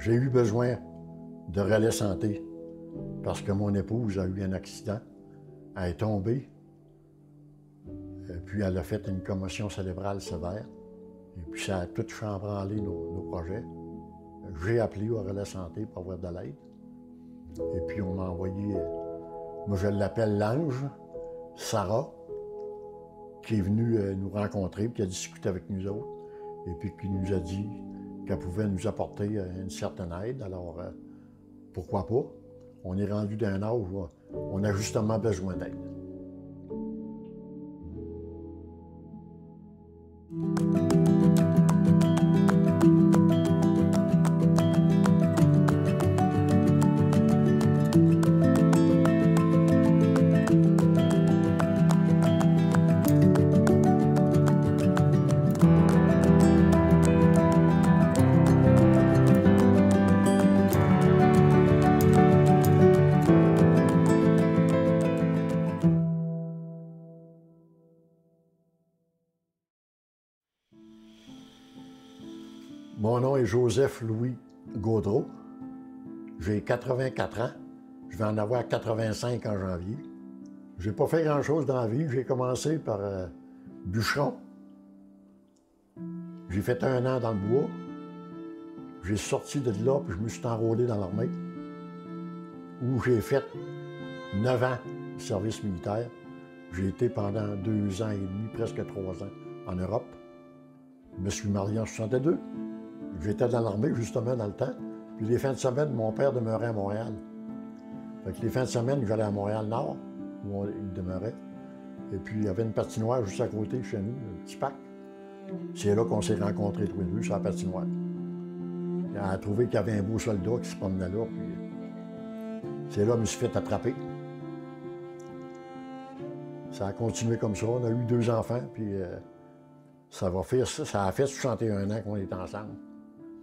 J'ai eu besoin de relais santé parce que mon épouse a eu un accident. Elle est tombée, et puis elle a fait une commotion cérébrale sévère. Et puis ça a tout chambranlé nos projets. J'ai appelé au relais santé pour avoir de l'aide. Et puis on m'a envoyé, moi je l'appelle l'ange, Sarah, qui est venue nous rencontrer, qui a discuté avec nous autres, et puis qui nous a dit qu'elle pouvait nous apporter une certaine aide. Alors, pourquoi pas? On est rendu d'un âge où on a justement besoin d'aide. Mon nom est Joseph-Louis Gaudreau. J'ai 84 ans. Je vais en avoir 85 en janvier. J'ai pas fait grand-chose dans la vie. J'ai commencé par bûcheron. J'ai fait 1 an dans le bois. J'ai sorti de là, puis je me suis enrôlé dans l'armée, où j'ai fait 9 ans de service militaire. J'ai été pendant 2 ans et demi, presque 3 ans, en Europe. Je me suis marié en 62. J'étais dans l'armée, justement, dans le temps. Puis les fins de semaine, mon père demeurait à Montréal. Fait que les fins de semaine, j'allais à Montréal-Nord, où il demeurait. Et puis, il y avait une patinoire juste à côté de chez nous, un petit parc. C'est là qu'on s'est rencontrés tous les deux, sur la patinoire. Elle a trouvé qu'il y avait un beau soldat qui se promenait là, puis c'est là que je me suis fait attraper. Ça a continué comme ça. On a eu 2 enfants, puis ça a fait 61 ans qu'on est ensemble.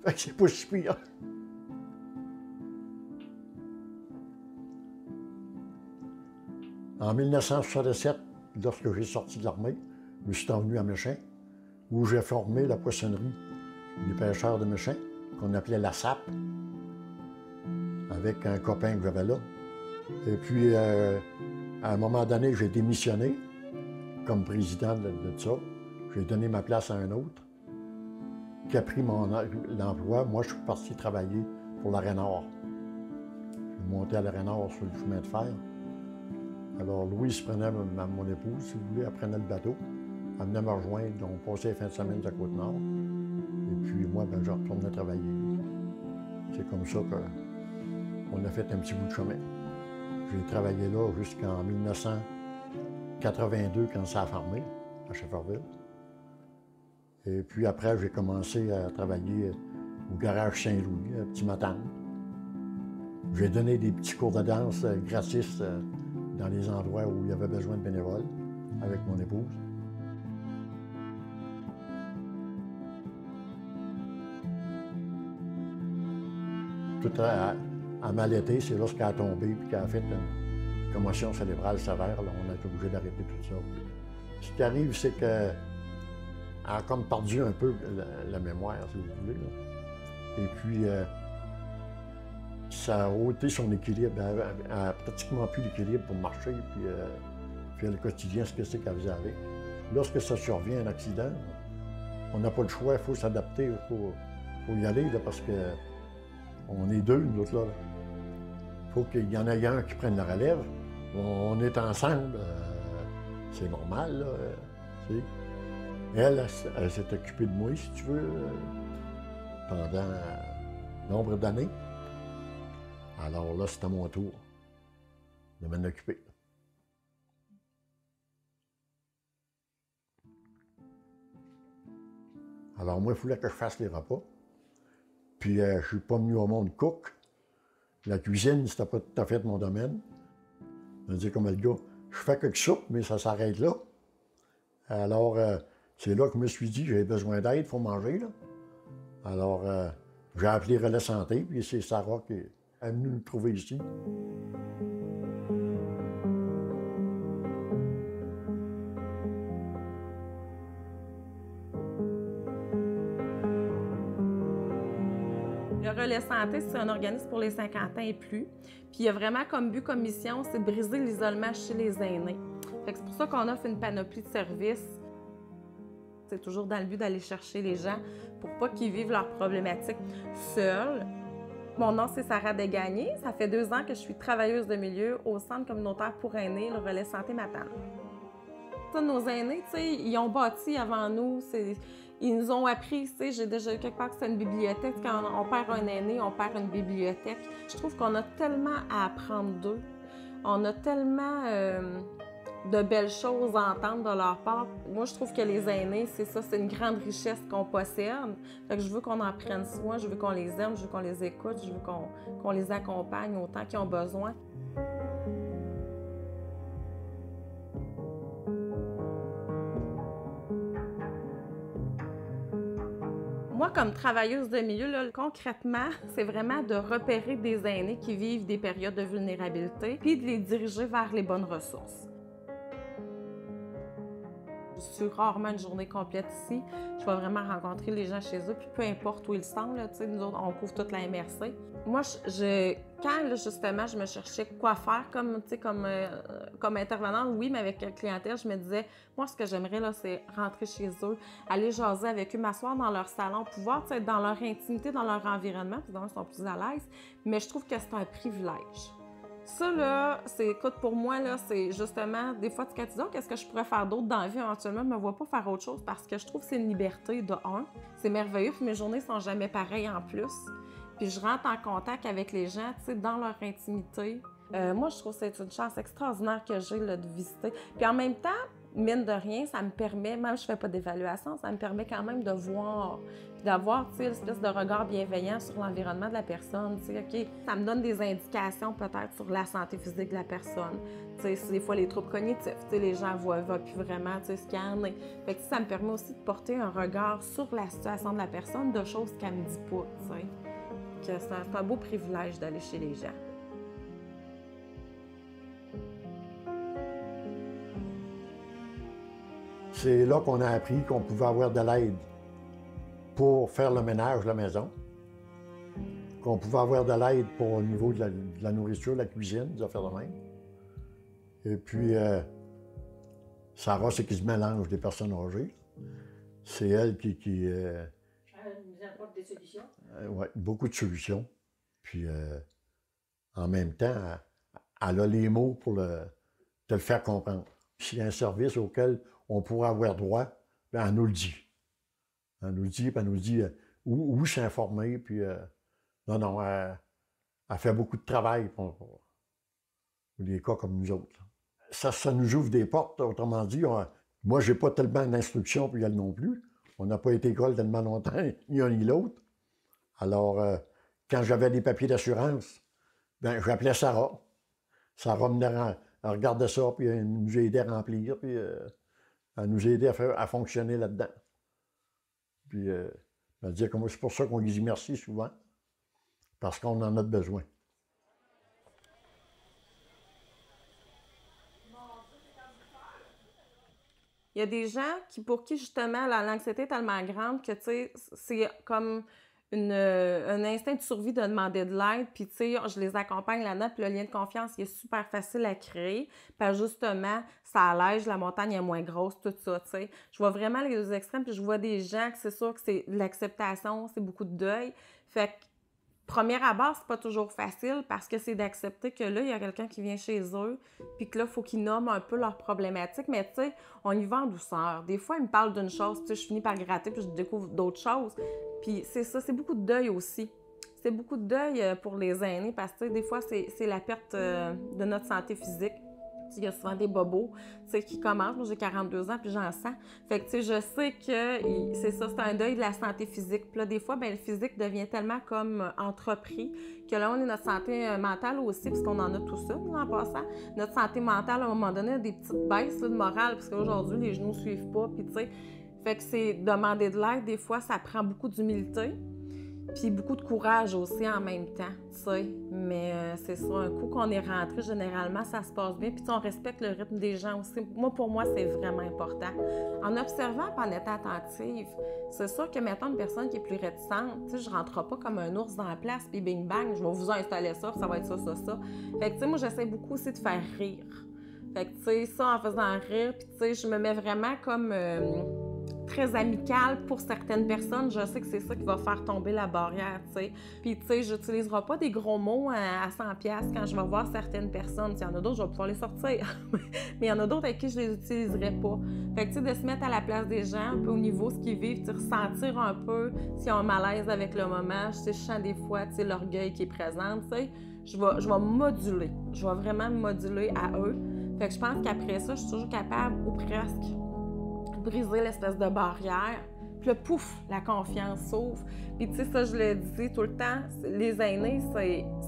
Fait que c'est pas si pire. En 1967, lorsque j'ai sorti de l'armée, je me suis envenu à Méchin, où j'ai formé la poissonnerie des pêcheurs de Méchin, qu'on appelait la SAP, avec un copain que j'avais là. Et puis, à un moment donné, j'ai démissionné comme président de ça. J'ai donné ma place à un autre qui a pris l'emploi. Moi, je suis parti travailler pour l'Arrêt Nord. Je suis monté à l'Arrêt Nord sur le chemin de fer. Alors, Louise prenait mon épouse, si vous voulez, elle prenait le bateau. Elle venait me rejoindre, on passait les fins de semaine de la Côte-Nord. Et puis, moi, je retournais travailler. C'est comme ça qu'on a fait un petit bout de chemin. J'ai travaillé là jusqu'en 1982, quand ça a fermé, à Shefferville. Et puis après, j'ai commencé à travailler au garage Saint-Louis, à Petit-Matane. J'ai donné des petits cours de danse gratis dans les endroits où il y avait besoin de bénévoles, avec mon épouse. Tout à mal-été, c'est lorsqu'elle a tombé et qu'elle a fait une commotion cérébrale sévère. Là, on a été obligé d'arrêter tout ça. Ce qui arrive, c'est qu'elle a comme perdu un peu la mémoire, si vous voulez. Là. Et puis, ça a ôté son équilibre. Elle n'a pratiquement plus d'équilibre pour marcher puis faire le quotidien, ce que c'est qu'elle faisait avec. Lorsque ça survient, un accident, on n'a pas le choix, il faut s'adapter, il faut y aller, là, parce que on est 2, nous autres, là. Il faut qu'il y en ait un qui prenne la relève. On est ensemble, c'est normal, là, tu sais. Elle s'est occupée de moi, si tu veux, pendant nombre d'années. Alors là, c'était mon tour de m'en occuper. Alors moi, il fallait que je fasse les repas. Puis je ne suis pas venu au monde cook. La cuisine, c'était pas tout à fait mon domaine. Je me dis comme le gars, je fais quelque chose, mais ça s'arrête là. Alors, c'est là que je me suis dit, j'ai besoin d'aide, il faut manger, là. Alors, j'ai appelé Relais Santé, puis c'est Sarah qui est venue nous trouver ici. Relais Santé, c'est un organisme pour les 50 ans et plus. Puis il y a vraiment comme but, comme mission, c'est de briser l'isolement chez les aînés. Fait que c'est pour ça qu'on offre une panoplie de services. C'est toujours dans le but d'aller chercher les gens pour pas qu'ils vivent leurs problématiques seuls. Mon nom, c'est Sarah Desgagnés. Ça fait 2 ans que je suis travailleuse de milieu au Centre communautaire pour aînés, le Relais Santé Matane. Nos aînés, ils ont bâti avant nous. Ils nous ont appris, j'ai déjà quelque part que c'est une bibliothèque. Quand on perd un aîné, on perd une bibliothèque. Je trouve qu'on a tellement à apprendre d'eux. On a tellement de belles choses à entendre de leur part. Moi, je trouve que les aînés, c'est ça, c'est une grande richesse qu'on possède. Fait que je veux qu'on en prenne soin, je veux qu'on les aime, je veux qu'on les écoute, je veux qu'on les accompagne autant qu'ils ont besoin. Moi, comme travailleuse de milieu, là, concrètement, c'est vraiment de repérer des aînés qui vivent des périodes de vulnérabilité puis de les diriger vers les bonnes ressources. Je suis rarement une journée complète ici. Je vais vraiment rencontrer les gens chez eux, puis peu importe où ils sont, là, nous autres, on couvre toute la MRC. Moi, quand justement je me cherchais quoi faire comme intervenante, oui, mais avec la clientèle, je me disais, moi, ce que j'aimerais, là, c'est rentrer chez eux, aller jaser avec eux, m'asseoir dans leur salon, pouvoir être dans leur intimité, dans leur environnement, puis ils sont plus à l'aise, mais je trouve que c'est un privilège. Ça, là, écoute, pour moi, là, c'est justement, des fois, quand tu dis, qu'est-ce que je pourrais faire d'autre dans la vie, éventuellement, je ne me vois pas faire autre chose parce que je trouve que c'est une liberté de un. C'est merveilleux, puis mes journées sont jamais pareilles en plus. Puis je rentre en contact avec les gens, tu sais, dans leur intimité. Moi, je trouve que c'est une chance extraordinaire que j'ai là, de visiter. Puis en même temps, mine de rien, ça me permet, même si je ne fais pas d'évaluation, ça me permet quand même de voir, puis d'avoir, tu sais, l'espèce de regard bienveillant sur l'environnement de la personne. Tu sais, OK, ça me donne des indications peut-être sur la santé physique de la personne. Tu sais, c'est des fois les troubles cognitifs, tu sais, les gens voient plus vraiment, tu sais, scanner. Fait que ça me permet aussi de porter un regard sur la situation de la personne, de choses qu'elle me dit pas, tu sais. Que c'est un beau privilège d'aller chez les gens. C'est là qu'on a appris qu'on pouvait avoir de l'aide pour faire le ménage de la maison, qu'on pouvait avoir de l'aide au niveau de la nourriture, de la cuisine, des affaires de même. Et puis, Sarah, c'est qui se mélange des personnes âgées. C'est elle qui nous apporte des solutions. Oui, beaucoup de solutions. Puis, en même temps, elle a les mots pour te le faire comprendre. S'il y a un service auquel on pourrait avoir droit, bien, elle nous le dit. Elle nous le dit, puis elle nous dit où s'informer. Puis, non, elle fait beaucoup de travail pour des cas comme nous autres. Ça nous ouvre des portes, autrement dit. Moi, je n'ai pas tellement d'instructions, puis elle non plus. On n'a pas été à l'école tellement longtemps, ni un ni l'autre. Alors, quand j'avais des papiers d'assurance, ben, j'appelais Sarah. Sarah elle regardait ça, puis elle nous aidait à remplir, puis elle nous aidait à fonctionner là-dedans. Puis, elle disait que moi, c'est pour ça qu'on lui dit merci souvent, parce qu'on en a besoin. Il y a des gens pour qui, justement, l'anxiété est tellement grande que, tu sais, c'est comme un instinct de survie de demander de l'aide. Puis, tu sais, je les accompagne là-dedans, puis le lien de confiance, il est super facile à créer. Puis, justement, ça allège, la montagne est moins grosse, tout ça, tu sais. Je vois vraiment les deux extrêmes, puis je vois des gens que c'est sûr que c'est de l'acceptation, c'est beaucoup de deuil. Fait que, première abord, c'est pas toujours facile parce que c'est d'accepter que là, il y a quelqu'un qui vient chez eux, puis que là, il faut qu'ils nomment un peu leurs problématiques. Mais tu sais, on y va en douceur. Des fois, ils me parlent d'une chose, tu sais, je finis par gratter, puis je découvre d'autres choses. Puis c'est ça, c'est beaucoup de deuil aussi. C'est beaucoup de deuil pour les aînés parce que des fois, c'est la perte de notre santé physique. Il y a souvent des bobos, tu sais, qui commencent. Moi, j'ai 42 ans, puis j'en sens. Fait que, tu sais, je sais que c'est ça, c'est un deuil de la santé physique. Puis là, des fois, bien, le physique devient tellement comme entrepris que là, on est notre santé mentale aussi, parce qu'on en a tout ça, en passant. Notre santé mentale, à un moment donné, a des petites baisses là, de morale, parce qu'aujourd'hui, les genoux ne suivent pas, puis tu sais. Fait que c'est demander de l'aide, des fois, ça prend beaucoup d'humilité. Puis beaucoup de courage aussi en même temps, tu sais. Mais c'est ça, un coup qu'on est rentré, généralement, ça se passe bien. Puis on respecte le rythme des gens aussi. Pour moi, c'est vraiment important. En observant et en étant attentive, c'est sûr que, mettons, une personne qui est plus réticente, tu sais, je ne rentre pas comme un ours dans la place, puis bing bang, je vais vous installer ça, puis ça va être ça, ça, ça. Fait que, tu sais, moi, j'essaie beaucoup aussi de faire rire. Fait que, tu sais, ça, en faisant rire, puis, tu sais, je me mets vraiment comme très amicale pour certaines personnes. Je sais que c'est ça qui va faire tomber la barrière, tu sais. Puis, tu sais, j'utiliserai pas des gros mots à 100$ quand je vais voir certaines personnes. Il y en a d'autres, je vais pouvoir les sortir. Mais il y en a d'autres avec qui je les utiliserai pas. Fait que, tu sais, de se mettre à la place des gens, un peu au niveau de ce qu'ils vivent, ressentir un peu s'ils ont un malaise avec le moment. Je sens des fois, tu sais, l'orgueil qui est présent, tu sais. Je vais moduler. Je vais vraiment moduler à eux. Fait que je pense qu'après ça, je suis toujours capable, ou presque, briser l'espèce de barrière. Puis là, pouf, la confiance s'ouvre. Puis tu sais, ça, je le dis tout le temps, les aînés,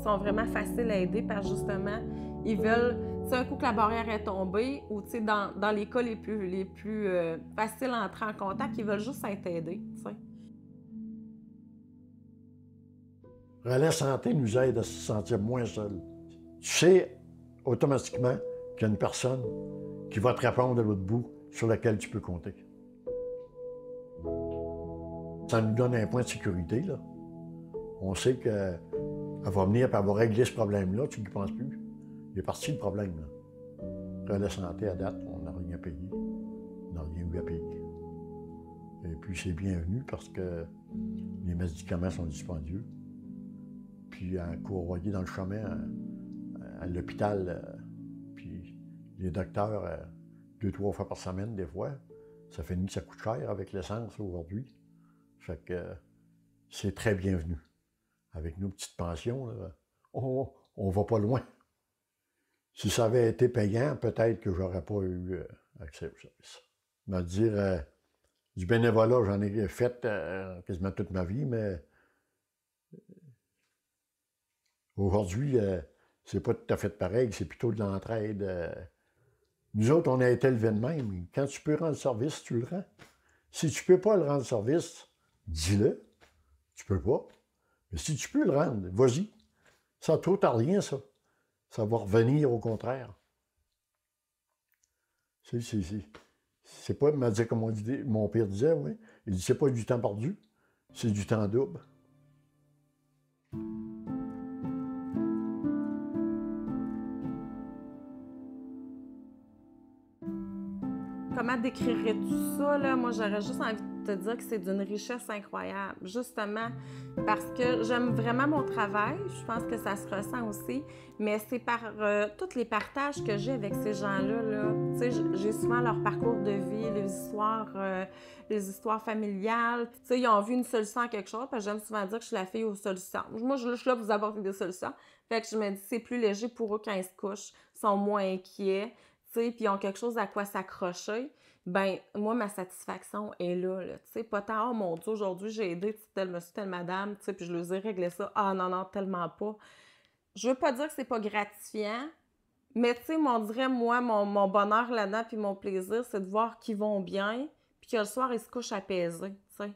sont vraiment faciles à aider parce que justement, ils veulent, tu sais, un coup que la barrière est tombée, ou tu sais, dans les cas les plus faciles à entrer en contact, ils veulent juste être aidés, tu sais. Relais Santé nous aide à se sentir moins seul. Tu sais automatiquement qu'il y a une personne qui va te répondre de l'autre bout, sur laquelle tu peux compter. Ça nous donne un point de sécurité, là. On sait qu'elle va venir et elle va régler ce problème-là, tu n'y penses plus. Il est parti le problème, là. Relais Santé, à date, on n'a rien payé. On n'a rien eu à payer. Et puis c'est bienvenu parce que les médicaments sont dispendieux. Puis à courroyer dans le chemin, à l'hôpital, puis les docteurs... 2-3 fois par semaine, des fois. Ça fait que ça coûte cher avec l'essence aujourd'hui. Fait que c'est très bienvenu. Avec nos petites pensions, là, on va pas loin. Si ça avait été payant, peut-être que j'aurais pas eu accès au service. Me dire, du bénévolat, j'en ai fait quasiment toute ma vie, mais aujourd'hui, c'est pas tout à fait pareil, c'est plutôt de l'entraide. Nous autres, on a été élevés de même. Quand tu peux rendre service, tu le rends. Si tu ne peux pas le rendre service, dis-le. Tu peux pas. Mais si tu peux le rendre, vas-y. Ça ne coûte à rien, ça. Ça va revenir au contraire. C'est pas, m'a dit, comme mon père disait, oui. Il dit, c'est pas du temps perdu, c'est du temps double. Comment décrirais-tu ça, là? Moi, j'aurais juste envie de te dire que c'est d'une richesse incroyable, justement, parce que j'aime vraiment mon travail, je pense que ça se ressent aussi, mais c'est par tous les partages que j'ai avec ces gens-là, là. Tu sais, j'ai souvent leur parcours de vie, les histoires familiales. Tu sais, ils ont vu une solution à quelque chose, parce que j'aime souvent dire que je suis la fille aux solutions. Moi, je suis là pour vous apporter des solutions. Fait que je me dis, c'est plus léger pour eux quand ils se couchent, ils sont moins inquiets. Puis ils ont quelque chose à quoi s'accrocher, ben moi, ma satisfaction est là. Tu sais, pas tant, oh mon Dieu, aujourd'hui, j'ai aidé tel monsieur, telle madame, tu sais, puis je leur ai réglé ça. Ah non, tellement pas. Je veux pas dire que c'est pas gratifiant, mais tu sais, on dirait, moi, mon bonheur là-dedans, puis mon plaisir, c'est de voir qu'ils vont bien, puis que le soir, ils se couchent apaisés, tu sais.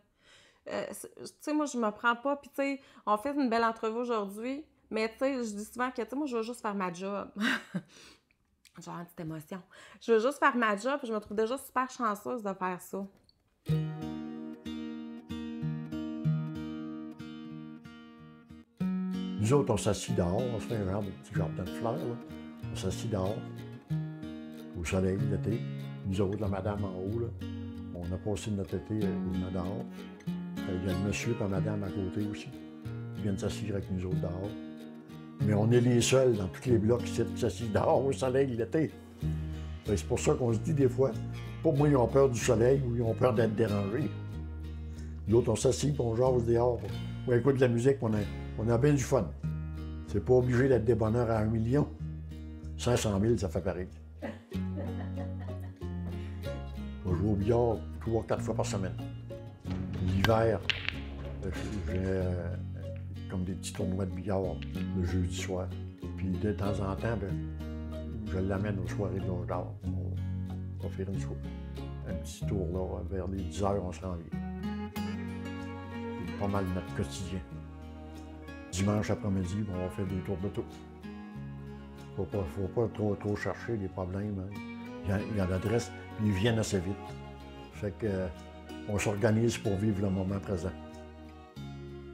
Tu sais, moi, je me prends pas, puis tu sais, on fait une belle entrevue aujourd'hui, mais tu sais, je dis souvent que, tu sais, moi, je veux juste faire ma job. Genre une petite émotion. Je veux juste faire ma job, puis je me trouve déjà super chanceuse de faire ça. Nous autres, on s'assit dehors, on se fait un genre de petit jardin de fleurs, là. On s'assit dehors, au soleil, l'été. Nous autres, la madame en haut, là, on a passé notre été dehors. Il y a le monsieur et la madame à côté aussi, qui viennent s'asseoir avec nous autres dehors. Mais on est les seuls dans tous les blocs qui s'assisent dehors au soleil l'été. C'est pour ça qu'on se dit des fois, pour moi, ils ont peur du soleil ou ils ont peur d'être dérangés. Nous autres, on s'assied et on jase dehors. On écoute de la musique, on a bien du fun. C'est pas obligé d'être des bonheurs à 1 million. 500 000, ça fait pareil. On joue au billard 3-4 fois par semaine. L'hiver, j'ai comme des petits tournois de billard le jeudi soir. Puis de temps en temps, je l'amène aux soirées de l'âge d'or. On va faire un petit tour là, vers les 10 heures, on se rend bien. C'est pas mal notre quotidien. Dimanche après-midi, on va faire des tours d'auto. Faut pas trop chercher les problèmes. Hein. Il y a l'adresse, puis ils viennent assez vite. Fait que, on s'organise pour vivre le moment présent.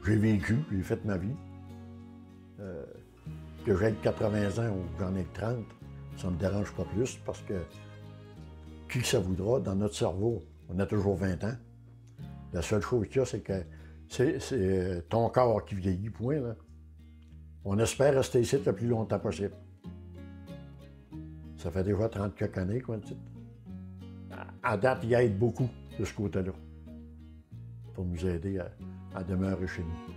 J'ai vécu, j'ai fait ma vie. Que j'ai 80 ans ou j'en ai 30, ça ne me dérange pas plus parce que qui ça voudra, dans notre cerveau, on a toujours 20 ans. La seule chose qu'il y a, c'est que c'est ton corps qui vieillit, point. Là. On espère rester ici le plus longtemps possible. Ça fait déjà 30 quelques années, quoi, à date, il aide beaucoup de ce côté-là pour nous aider à demeurer chez nous.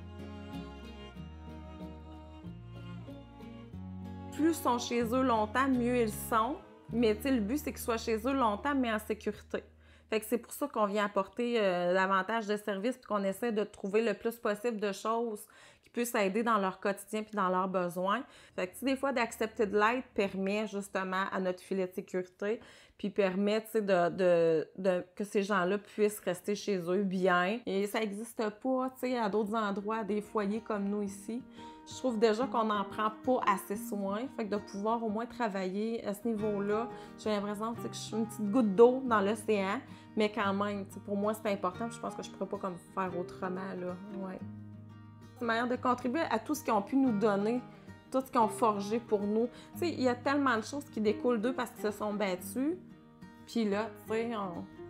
Plus ils sont chez eux longtemps, mieux ils sont. Mais le but, c'est qu'ils soient chez eux longtemps, mais en sécurité. Fait que c'est pour ça qu'on vient apporter davantage de services et qu'on essaie de trouver le plus possible de choses qui puissent aider dans leur quotidien puis dans leurs besoins. Fait que des fois, d'accepter de l'aide permet justement à notre filet de sécurité puis permet que ces gens-là puissent rester chez eux bien. Et ça n'existe pas à d'autres endroits, des foyers comme nous ici. Je trouve déjà qu'on n'en prend pas assez soin. Fait que de pouvoir au moins travailler à ce niveau-là, j'ai l'impression que je suis une petite goutte d'eau dans l'océan, mais quand même, pour moi, c'est important. Je pense que je ne pourrais pas comme faire autrement. Là. Ouais. C'est une manière de contribuer à tout ce qu'ils ont pu nous donner, tout ce qu'ils ont forgé pour nous. Il y a tellement de choses qui découlent d'eux parce qu'ils se sont battus. Puis là,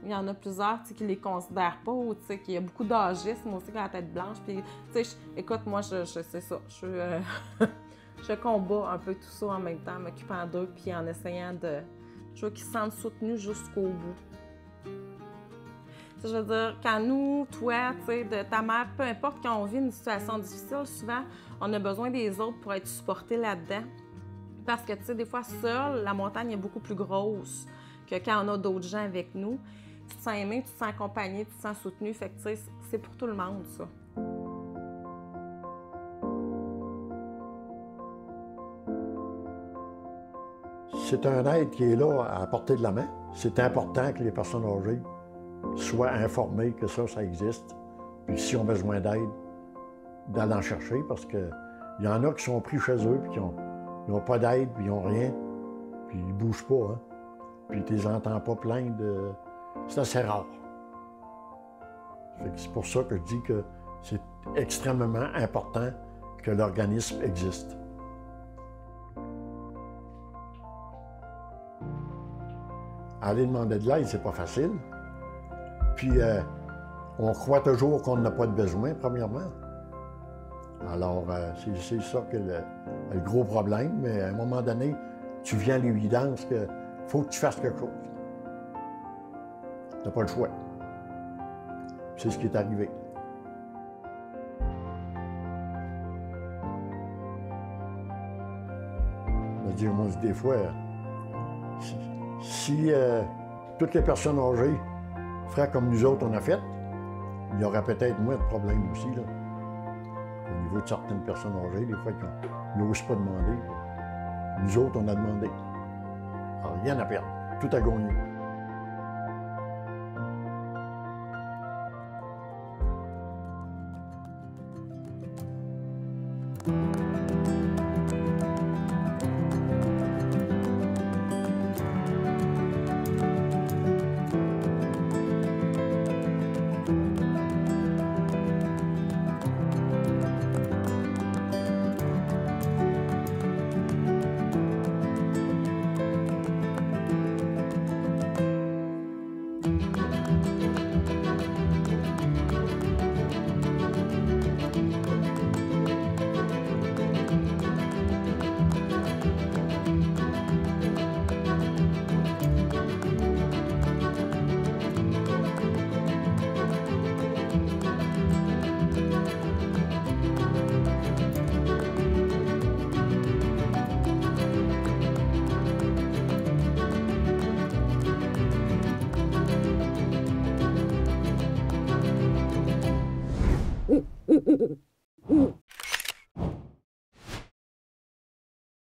il y en a plusieurs qui ne les considèrent pas ou qu'il y a beaucoup d'âgisme aussi dans la tête blanche. Puis, écoute, moi, c'est ça. Je combats un peu tout ça en même temps, en m'occupant d'eux puis en essayant je veux qu'ils se sentent soutenus jusqu'au bout. Je veux dire, quand nous, toi, de ta mère, peu importe, quand on vit une situation difficile, souvent, on a besoin des autres pour être supportés là-dedans. Parce que, des fois, seul, la montagne est beaucoup plus grosse que quand on a d'autres gens avec nous. Tu te sens aimé, tu te sens accompagné, tu te sens soutenu. Fait que, c'est pour tout le monde, ça. C'est un aide qui est là à portée de la main. C'est important que les personnes âgées soient informées que ça existe. Puis s'ils ont besoin d'aide, d'aller en chercher parce qu'il y en a qui sont pris chez eux puis qui n'ont pas d'aide, puis ils n'ont rien, puis ils ne bougent pas. Hein? Puis tu les entends pas plaindre de... C'est assez rare. C'est pour ça que je dis que c'est extrêmement important que l'organisme existe. Aller demander de l'aide, c'est pas facile. Puis on croit toujours qu'on n'a pas de besoin, premièrement. Alors, c'est ça que le gros problème, mais à un moment donné, tu viens à l'évidence qu'il faut que tu fasses quelque chose. Tu n'as pas le choix. C'est ce qui est arrivé. Moi, des fois, si toutes les personnes âgées feraient comme nous autres on a fait, il y aurait peut-être moins de problèmes aussi, là. Au niveau de certaines personnes âgées, des fois, ils n'osent pas demander. Nous autres, on a demandé. Alors, rien à perdre. Tout à gagner. Ooh, ooh, ooh, ooh.